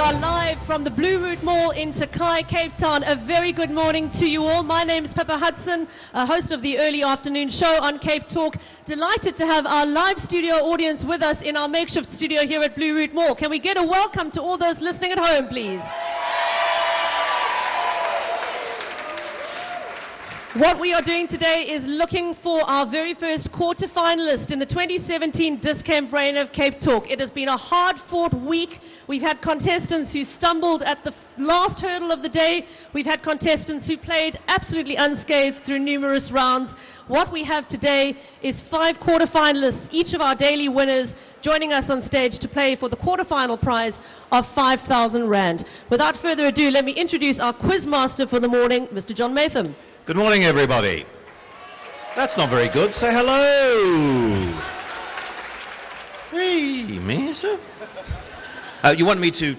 are live from the Blue Route Mall in Takai, Cape Town. A very good morning to you all. My name is Pepper Hudson, host of the early afternoon show on CapeTalk. Delighted to have our live studio audience with us in our makeshift studio here at Blue Route Mall. Can we get a welcome to all those listening at home, please? What we are doing today is looking for our very first quarter-finalist in the 2017 Dis-Chem Brain of CapeTalk. It has been a hard-fought week. We've had contestants who stumbled at the last hurdle of the day. We've had contestants who played absolutely unscathed through numerous rounds. What we have today is 5 quarter-finalists, each of our daily winners, joining us on stage to play for the quarter-final prize of 5,000 Rand. Without further ado, let me introduce our quizmaster for the morning, Mr. John Matham. Good morning, everybody. That's not very good. Say hello. Hey, Mesa. You want me to...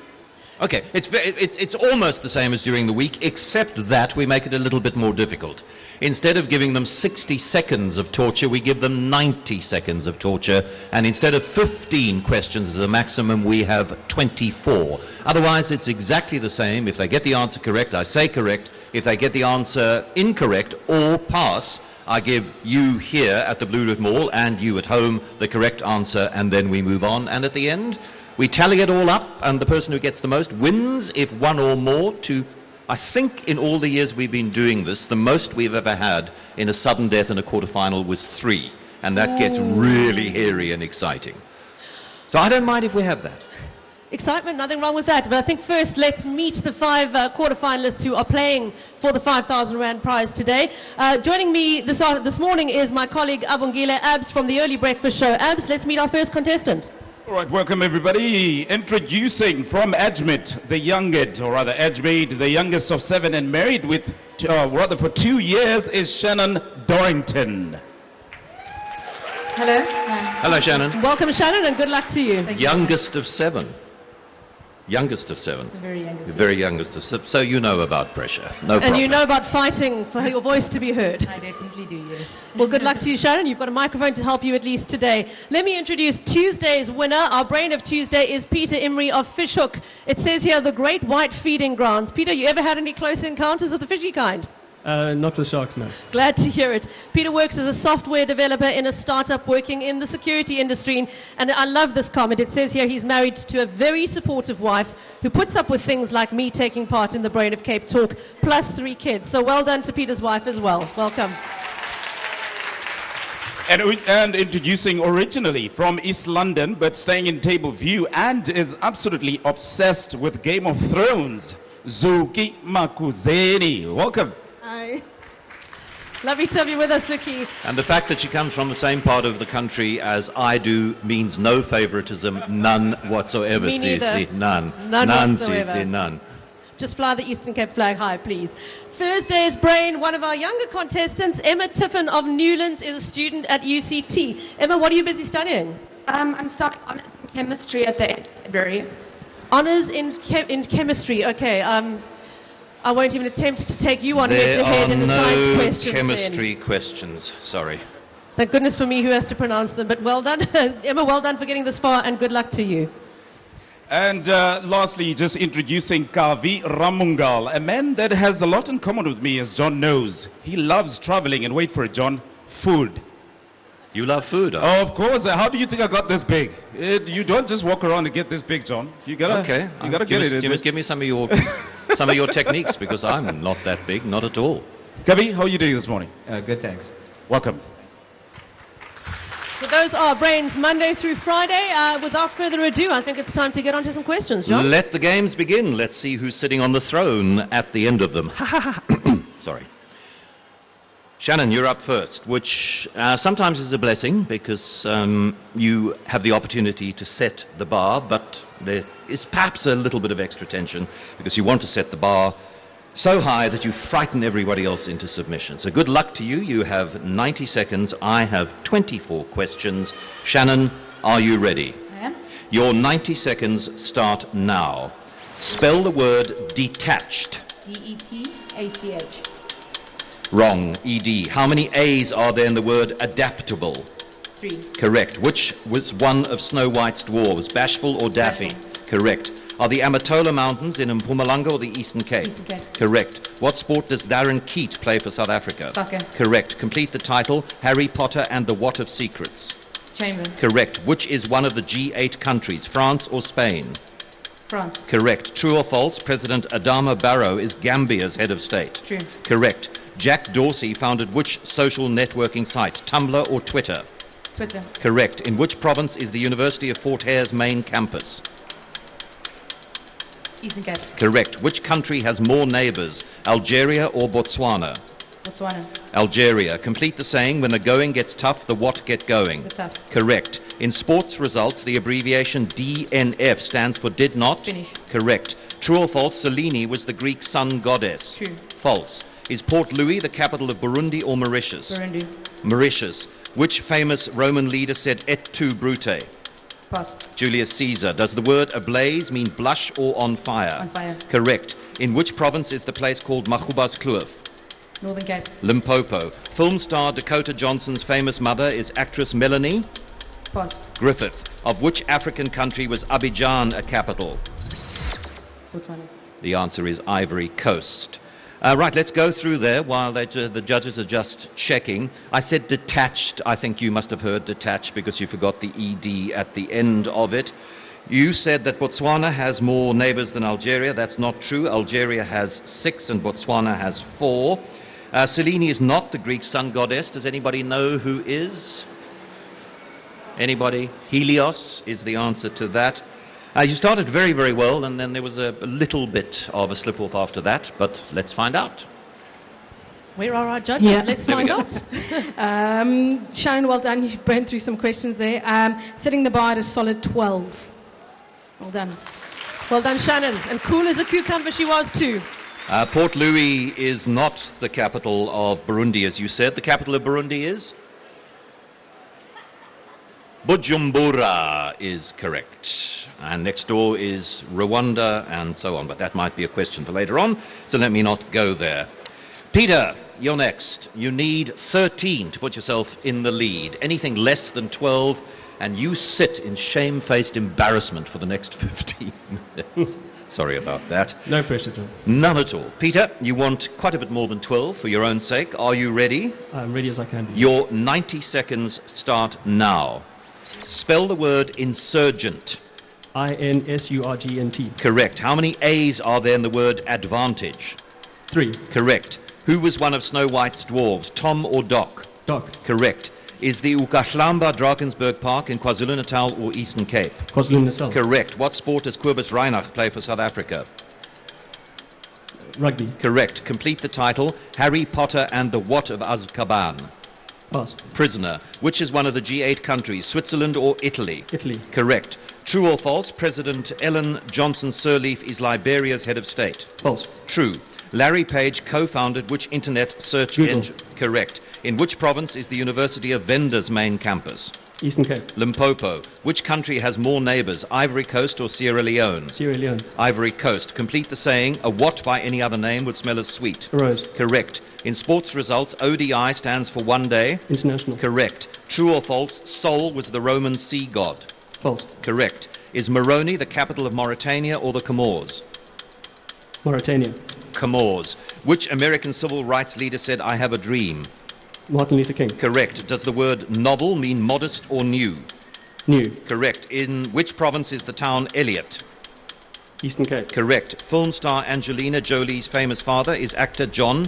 Okay, it's almost the same as during the week, except that we make it a little bit more difficult. Instead of giving them 60 seconds of torture, we give them 90 seconds of torture. And instead of 15 questions as a maximum, we have 24. Otherwise, it's exactly the same. If they get the answer correct, I say correct. If they get the answer incorrect or pass, I give you here at the Blue Route Mall and you at home the correct answer, and then we move on. And at the end, we tally it all up, and the person who gets the most wins, if one or more, to, I think in all the years we've been doing this, the most we've ever had in a sudden death in a quarterfinal was 3. And that gets really hairy and exciting. So I don't mind if we have that. Excitement, nothing wrong with that. But I think first, let's meet the 5 quarterfinalists who are playing for the 5,000 Rand prize today. Joining me this morning is my colleague Abongile Abs from the Early Breakfast Show. Abs, let's meet our first contestant. All right, welcome everybody. Introducing from Ajmit, the youngest, or rather Ajmit, the youngest of 7 and married with, for 2 years, is Shannon Dorrington. Hello. Hello, Shannon. Welcome, Shannon, and good luck to you. Youngest of 7. Youngest of 7. The very youngest. The very youngest of 7. So you know about pressure. No problem. And you know about fighting for your voice to be heard. I definitely do, yes. Well, good luck to you, Sharon. You've got a microphone to help you at least today. Let me introduce Tuesday's winner. Our brain of Tuesday is Peter Imrie of Fishhook. It says here, the Great White Feeding Grounds. Peter, you ever had any close encounters of the fishy kind? Not with sharks, no. Glad to hear it. Peter works as a software developer in a startup working in the security industry. And I love this comment. It says here he's married to a very supportive wife who puts up with things like me taking part in the Brain of CapeTalk, plus 3 kids. So well done to Peter's wife as well. Welcome. And introducing originally from East London, but staying in Table View and is absolutely obsessed with Game of Thrones, Zuki Makuzeni. Welcome. Hi. Lovely to have you with us, Suki. And the fact that she comes from the same part of the country as I do means no favoritism, none whatsoever. Me neither. None. None whatsoever. Cece, none. Just fly the Eastern Cape flag high, please. Thursday's brain, one of our younger contestants, Emma Tiffin of Newlands, is a student at UCT. Emma, what are you busy studying? I'm starting honours in chemistry at the end of February. Honours in chemistry, okay. I won't even attempt to take you on head-to-head in the science questions. There are no chemistry questions, sorry. Thank goodness for me who has to pronounce them, but well done. Emma, well done for getting this far, and good luck to you. And lastly, just introducing Kavi Ramungal, a man that has a lot in common with me, as John knows. He loves traveling, and wait for it, John, food. You love food, Oh, of course. How do you think I got this big? You don't just walk around and get this big, John. You gotta get it. You must give me some of your techniques, because I'm not that big, not at all. Kavi, how are you doing this morning? Good, thanks. Welcome. So those are Brains Monday through Friday. Without further ado, I think it's time to get on to some questions, John. Let the games begin. Let's see who's sitting on the throne at the end of them. Sorry. Shannon, you're up first, which sometimes is a blessing because you have the opportunity to set the bar, but there is perhaps a little bit of extra tension because you want to set the bar so high that you frighten everybody else into submission. So good luck to you. You have 90 seconds. I have 24 questions. Shannon, are you ready? I am. Your 90 seconds start now. Spell the word detached. D-E-T-A-C-H. Wrong. ED. How many A's are there in the word adaptable? 3. Correct. Which was one of Snow White's dwarves, Bashful or Daffy? Bashful. Correct. Are the Amatola Mountains in Mpumalanga or the Eastern Cape? Eastern Cape. Correct. What sport does Darren Keat play for South Africa? Soccer. Correct. Complete the title, Harry Potter and the What of Secrets? Chamber. Correct. Which is one of the G8 countries, France or Spain? France. Correct. True or false, President Adama Barrow is Gambia's head of state? True. Correct. Jack Dorsey founded which social networking site, Tumblr or Twitter? Twitter. Correct. In which province is the University of Fort Hare's main campus? Eastern Cape. Correct. Which country has more neighbors, Algeria or Botswana? Botswana. Algeria. Complete the saying, when the going gets tough, the what get going? The tough. Correct. In sports results, the abbreviation DNF stands for did not? Finish. Correct. True or false, Selene was the Greek sun goddess? True. False. Is Port Louis the capital of Burundi or Mauritius? Burundi. Mauritius. Which famous Roman leader said et tu, Brute? Pass. Julius Caesar. Does the word ablaze mean blush or on fire? On fire. Correct. In which province is the place called Machuba's Kloof? Northern Cape. Limpopo. Film star Dakota Johnson's famous mother is actress Melanie Pass. Griffith. Of which African country was Abidjan a capital? Botswana. The answer is Ivory Coast. Right, let's go through there while the judges are just checking. I said detached. I think you must have heard detached because you forgot the ED at the end of it. You said that Botswana has more neighbors than Algeria. That's not true. Algeria has 6 and Botswana has 4. Selene is not the Greek sun goddess. Does anybody know who is? Anybody? Helios is the answer to that. You started very, very well, and then there was a little bit of a slip-off after that, but let's find out. Where are our judges? Yeah. Let's find out. Shannon, well done. You've burned through some questions there. Setting the bar at a solid 12. Well done. Well done, Shannon. And cool as a cucumber she was too. Port Louis is not the capital of Burundi, as you said. The capital of Burundi is? Bujumbura is correct. And next door is Rwanda and so on. But that might be a question for later on, so let me not go there. Peter, you're next. You need 13 to put yourself in the lead. Anything less than 12, and you sit in shamefaced embarrassment for the next 15 minutes. Sorry about that. No pressure, John. None at all. Peter, you want quite a bit more than 12 for your own sake. Are you ready? I'm ready as I can be. Your 90 seconds start now. Spell the word insurgent. INSURGNT. Correct. How many A's are there in the word advantage? 3. Correct. Who was one of Snow White's dwarves, Tom or Doc? Doc. Correct. Is the Ukahlamba Drakensberg Park in KwaZulu-Natal or Eastern Cape? KwaZulu-Natal. Correct. What sport does Kobus Reinach play for South Africa? Rugby. Correct. Complete the title, Harry Potter and the What of Azkaban? Pass. Prisoner. Which is one of the G8 countries, Switzerland or Italy? Italy. Correct. True or false, President Ellen Johnson Sirleaf is Liberia's head of state? False. True. Larry Page co-founded which internet search Google. engine? Correct. In which province is the University of Venda's main campus? Eastern Cape. Limpopo. Which country has more neighbors, Ivory Coast or Sierra Leone? Sierra Leone. Ivory Coast. Complete the saying, a what by any other name would smell as sweet? A rose. Correct. In sports results, ODI stands for one day? International. Correct. True or false, Sol was the Roman sea god? False. Correct. Is Moroni the capital of Mauritania or the Comores? Mauritania. Comores. Which American civil rights leader said, I have a dream? Martin Luther King. Correct. Does the word novel mean modest or new? New. Correct. In which province is the town Elliot? Eastern Cape. Correct. Film star Angelina Jolie's famous father is actor John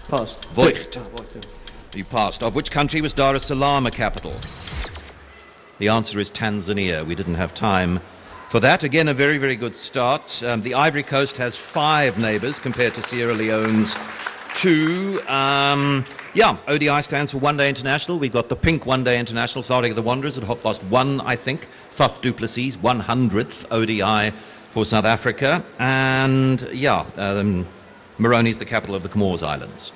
Pass. Voigt. Voigt. You passed. Of which country was Dar es Salaam a capital? The answer is Tanzania. We didn't have time for that. Again, a very, very good start. The Ivory Coast has 5 neighbors compared to Sierra Leone's 2. ODI stands for One Day International. We've got the pink One Day International starting at the Wanderers at 1:30, I think. Faf du Plessis, 100th ODI for South Africa. And, Moroni is the capital of the Comores Islands.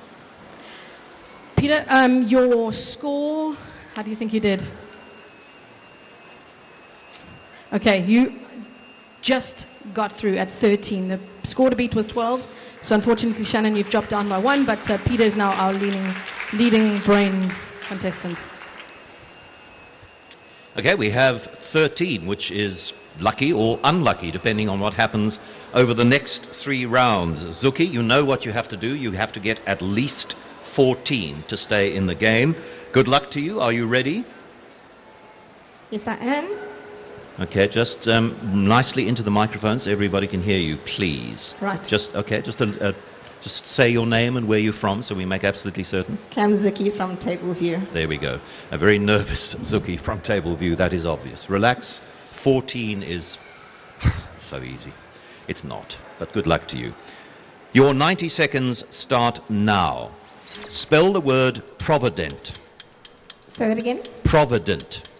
Peter, your score, how do you think you did? Okay, you just got through at 13. The score to beat was 12. So unfortunately, Shannon, you've dropped down by 1, but Peter is now our leading brain contestant. Okay, we have 13, which is lucky or unlucky, depending on what happens over the next 3 rounds. Zuki, you know what you have to do. You have to get at least 14 to stay in the game. Good luck to you. Are you ready? Yes, I am. Okay, just nicely into the microphone so everybody can hear you, please. Right. Just say your name and where you're from so we make absolutely certain. I'm Zuki from Table View. There we go. A very nervous Zuki from Table View, that is obvious. Relax. 14 is so easy. It's not, but good luck to you. Your 90 seconds start now. Spell the word provident. Say that again. Provident. Provident.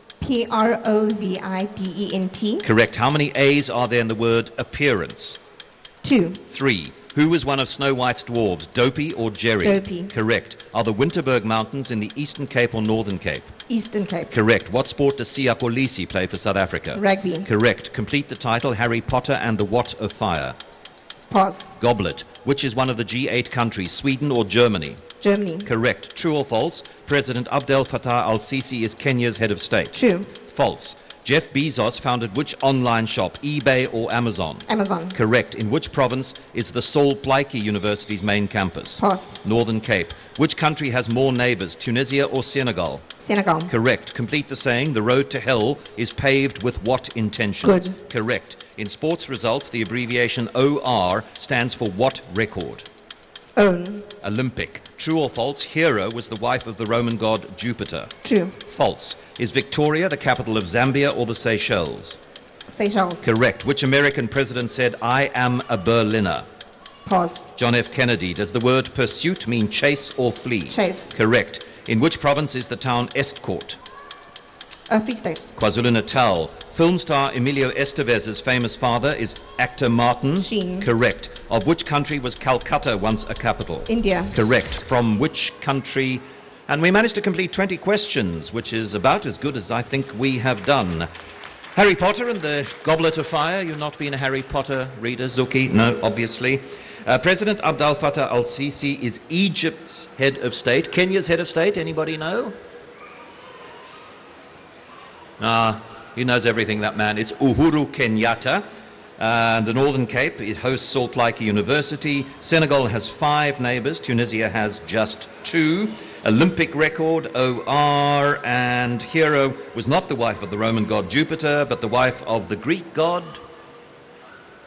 Correct. How many A's are there in the word appearance? 2. 3. Who was one of Snow White's dwarves, Dopey or Jerry? Dopey. Correct. Are the Winterberg Mountains in the Eastern Cape or Northern Cape? Eastern Cape. Correct. What sport does Siya Kolisi play for South Africa? Rugby. Correct. Complete the title, Harry Potter and the What of Fire? Pass. Goblet. Which is one of the G8 countries, Sweden or Germany? Germany. Correct. True or false? President Abdel Fattah al-Sisi is Kenya's head of state. True. False. Jeff Bezos founded which online shop, eBay or Amazon? Amazon. Correct. In which province is the Saul Plaatje University's main campus? Pass. Northern Cape. Which country has more neighbors, Tunisia or Senegal? Senegal. Correct. Complete the saying, the road to hell is paved with what intention? Good. Correct. In sports results, the abbreviation OR stands for what record? Own. Olympic. True or false? Hera was the wife of the Roman god Jupiter. True. False. Is Victoria the capital of Zambia or the Seychelles? Seychelles. Correct. Which American president said, I am a Berliner? Pause. John F. Kennedy. Does the word pursuit mean chase or flee? Chase. Correct. In which province is the town Estcourt? Free State. KwaZulu-Natal. Film star Emilio Estevez's famous father is actor Martin Sheen. Correct. Of which country was Calcutta once a capital? India. Correct. From which country? And we managed to complete 20 questions, which is about as good as I think we have done. Harry Potter and the Goblet of Fire. You've not been a Harry Potter reader, Zuki? No, obviously. President Abdel Fattah al-Sisi is Egypt's head of state. Kenya's head of state, anybody know? He knows everything, that man. It's Uhuru Kenyatta. The Northern Cape, it hosts Salt Plaatje University. Senegal has 5 neighbors. Tunisia has just 2. Olympic record, OR. And Hero was not the wife of the Roman god Jupiter, but the wife of the Greek god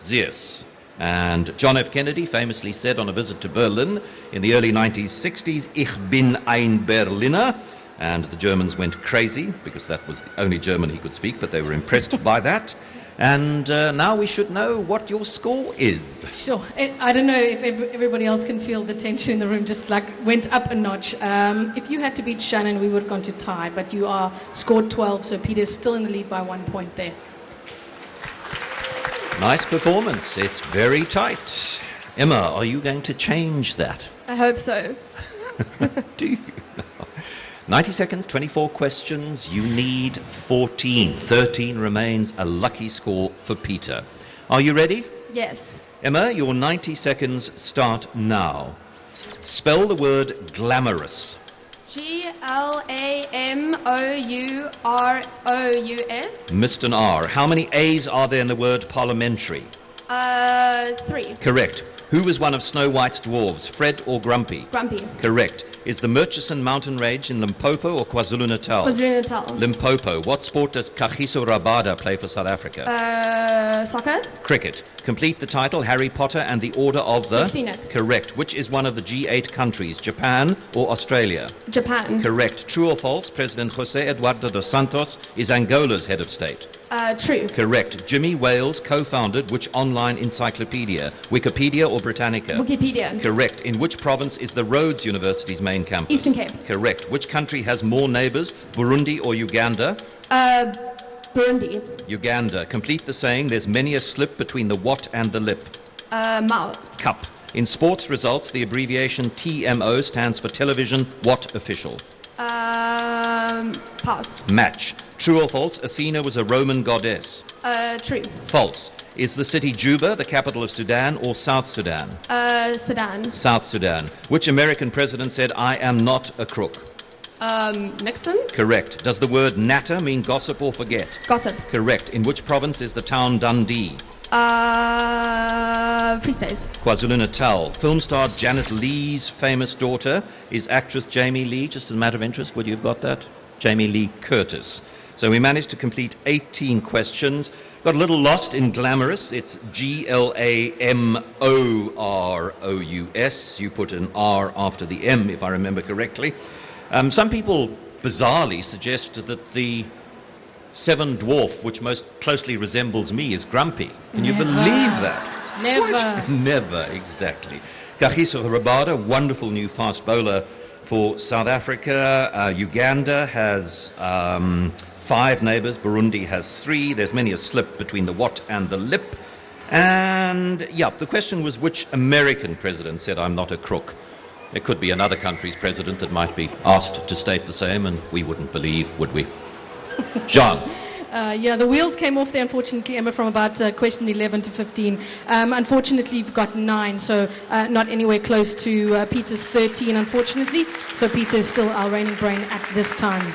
Zeus. And John F. Kennedy famously said on a visit to Berlin in the early 1960s, Ich bin ein Berliner. And the Germans went crazy because that was the only German he could speak, but they were impressed by that. And now we should know what your score is. Sure. I don't know if everybody else can feel the tension in the room just like went up a notch. If you had to beat Shannon, we would have gone to tie, but you are scored 12, so Peter's still in the lead by 1 point there. Nice performance. It's very tight. Emma, are you going to change that? I hope so. Do you? 90 seconds, 24 questions. You need 14. 13 remains a lucky score for Peter. Are you ready? Yes. Emma, your 90 seconds start now. Spell the word glamorous. Glamorous. Missed an R. How many A's are there in the word parliamentary? 3. Correct. Who was one of Snow White's dwarves, Fred or Grumpy? Grumpy. Correct. Is the Murchison mountain range in Limpopo or KwaZulu-Natal? KwaZulu-Natal. Limpopo. What sport does Kagiso Rabada play for South Africa? Soccer. Cricket. Complete the title, Harry Potter and the Order of the... Phoenix. Correct. Which is one of the G8 countries, Japan or Australia? Japan. Correct. True or false, President José Eduardo dos Santos is Angola's head of state? True. Correct. Jimmy Wales co-founded which online encyclopedia, Wikipedia or Britannica? Wikipedia. Correct. In which province is the Rhodes University's main campus? Eastern Cape. Correct. Which country has more neighbors, Burundi or Uganda? Burundi. Uganda. Complete the saying, there's many a slip between the what and the lip? Mouth. Cup. In sports results, the abbreviation TMO stands for television what official? Pass. Match. True or false, Athena was a Roman goddess? True. False. Is the city Juba the capital of Sudan or South Sudan? Sudan. South Sudan. Which American president said, I am not a crook? Nixon. Correct. Does the word natter mean gossip or forget? Gossip. Correct. In which province is the town Dundee? Free State. KwaZulu-Natal. Film star Janet Leigh's famous daughter is actress Jamie Lee. Just as a matter of interest, would you have got that? Jamie Lee Curtis. So we managed to complete 18 questions. Got a little lost in glamorous. It's Glamorous. You put an R after the M, if I remember correctly. Some people bizarrely suggest that the seven dwarf, which most closely resembles me, is Grumpy. Can you believe that? It's never, exactly. Kagiso Rabada, wonderful new fast bowler for South Africa. Uganda has 5 neighbours. Burundi has 3. There's many a slip between the what and the lip. And, yeah, the question was which American president said, "I'm not a crook." There could be another country's president that might be asked to state the same, and we wouldn't believe, would we? Jean. Yeah, the wheels came off there, unfortunately, Emma, from about question 11 to 15. Unfortunately, you've got 9, so not anywhere close to Peter's 13, unfortunately. So Peter is still our reigning brain at this time.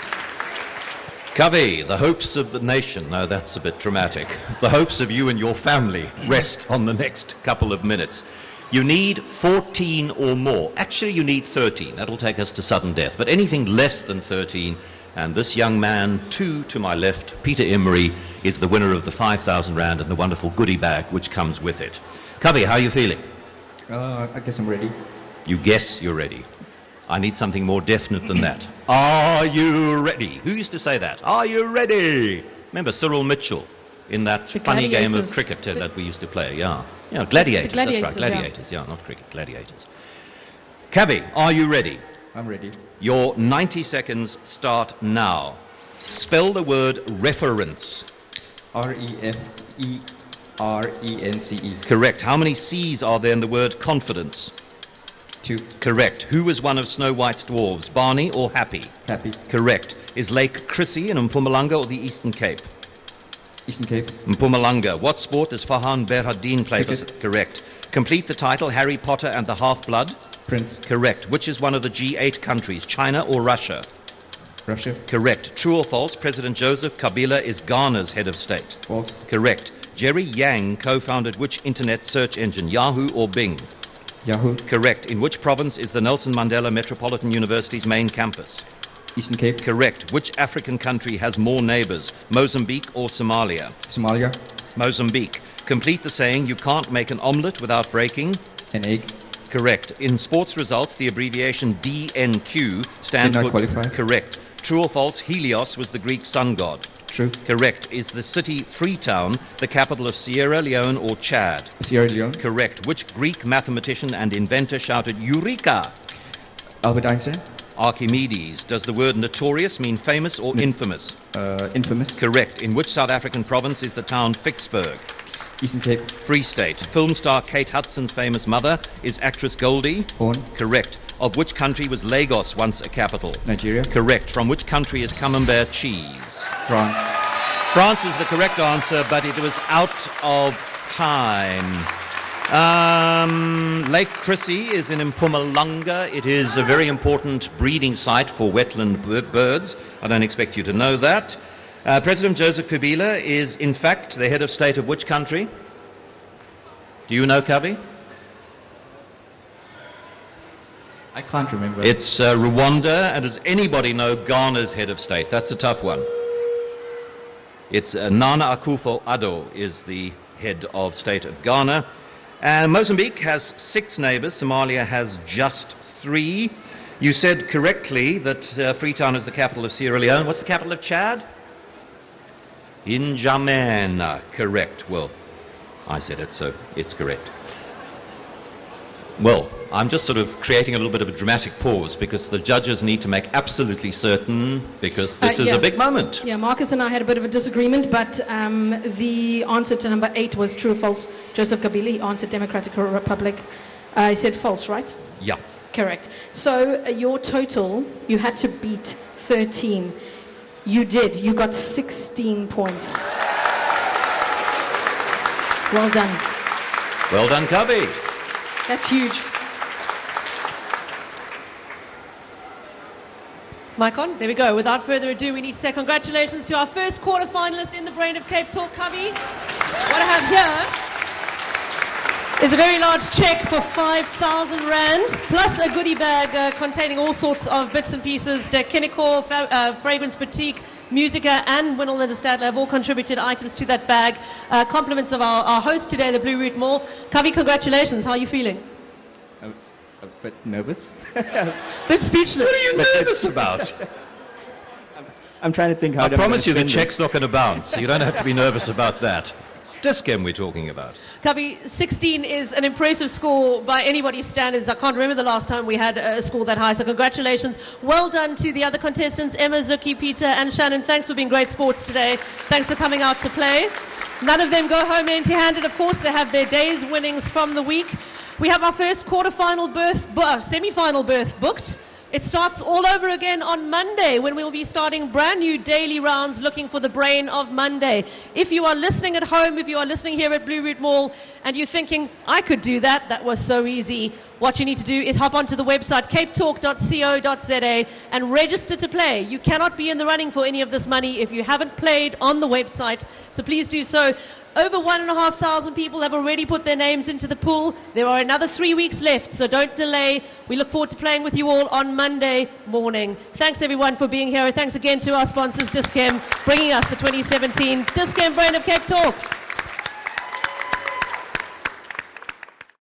Kavi, the hopes of the nation, no, that's a bit dramatic. The hopes of you and your family rest on the next couple of minutes. You need 14 or more. Actually, you need 13. That'll take us to sudden death. But anything less than 13, and this young man, 2 to my left, Peter Emery, is the winner of the 5,000 Rand and the wonderful goodie bag which comes with it. Kavi, how are you feeling? I guess I'm ready. You guess you're ready. I need something more definite than that. Are you ready? Who used to say that? Are you ready? Remember Cyril Mitchell in that funny game of cricket that we used to play? Yeah, gladiators. That's right, gladiators. Yeah, not cricket, gladiators. Kavi, are you ready? I'm ready. Your 90 seconds start now. Spell the word reference. R-E-F-E-R-E-N-C-E. Correct. How many C's are there in the word confidence? 2. Correct. Who was one of Snow White's dwarves, Barney or Happy? Happy. Correct. Is Lake Chrissy in Mpumalanga or the Eastern Cape? Eastern Cape. Mpumalanga. What sport does Farhan Berhadine play for? Correct. Complete the title, Harry Potter and the Half-Blood. Prince. Correct. Which is one of the G8 countries, China or Russia? Russia. Correct. True or false, President Joseph Kabila is Ghana's head of state? False. Correct. Jerry Yang co-founded which internet search engine, Yahoo or Bing? Yahoo. Correct. In which province is the Nelson Mandela Metropolitan University's main campus? Eastern Cape. Correct. Which African country has more neighbors, Mozambique or Somalia? Somalia. Mozambique. Complete the saying, you can't make an omelette without breaking? An egg. Correct. In sports results, the abbreviation DNQ stands Did for... not qualify. Correct. True or false, Helios was the Greek sun god? True. Correct. Is the city Freetown the capital of Sierra Leone or Chad? Sierra Leone. Correct. Which Greek mathematician and inventor shouted Eureka? Albert Einstein. Archimedes. Does the word notorious mean famous or infamous? Infamous. Correct. In which South African province is the town Vicksburg? Eastern Cape. Free State. Film star Kate Hudson's famous mother is actress Goldie? Horn. Correct. Of which country was Lagos once a capital? Nigeria. Correct. From which country is Camembert cheese? France. France is the correct answer, but it was out of time. Lake Chrissy is in Mpumalanga. It is a very important breeding site for wetland birds. I don't expect you to know that. President Joseph Kabila is, in fact, the head of state of which country? Do you know, Kavi? I can't remember. It's Rwanda. And does anybody know Ghana's head of state? That's a tough one. It's Nana Akufo-Addo is the head of state of Ghana. And Mozambique has 6 neighbors. Somalia has just 3. You said correctly that Freetown is the capital of Sierra Leone. What's the capital of Chad? N'Djamena. Correct. Well, I said it, so it's correct. Well, I'm just sort of creating a little bit of a dramatic pause because the judges need to make absolutely certain, because this is a big moment. Yeah, Marcus and I had a bit of a disagreement, but the answer to number 8 was true or false. Joseph Kabila, he answered Democratic Republic. He said false, right? Yeah. Correct. So your total, you had to beat 13. You did. You got 16 points. Well done. Well done, Kavi. That's huge. Mic on? There we go. Without further ado, we need to say congratulations to our first quarter-finalist in the Brain of CapeTalk, Kavi. What I have here is a very large check for 5,000 Rand, plus a goodie bag containing all sorts of bits and pieces. De Kinnikor, Fragrance Boutique, Musica, and Winnel and Stadler have all contributed items to that bag. Compliments of our host today, the Blue Route Mall. Kavi, congratulations. How are you feeling? I was a bit nervous. Bit speechless. What are you nervous about? I'm trying to think how I I'm promise you gonna the spend check's not going to bounce, so you don't have to be nervous about that. It's Dis-Chem we're talking about. Kavi, 16 is an impressive score by anybody's standards. I can't remember the last time we had a score that high, so congratulations. Well done to the other contestants, Emma, Zuki, Peter, and Shannon. Thanks for being great sports today. Thanks for coming out to play. None of them go home empty-handed, of course. They have their day's winnings from the week. We have our first semi-final berth booked. It starts all over again on Monday when we'll be starting brand new daily rounds looking for the Brain of Monday. If you are listening at home, if you are listening here at Blue Route Mall and you're thinking, I could do that, that was so easy, what you need to do is hop onto the website capetalk.co.za and register to play. You cannot be in the running for any of this money if you haven't played on the website, so please do so. Over 1,500 people have already put their names into the pool. There are another 3 weeks left, so don't delay. We look forward to playing with you all on Monday morning. Thanks, everyone, for being here. Thanks again to our sponsors, Dis-Chem, bringing us the 2017 Dis-Chem Brain of CapeTalk.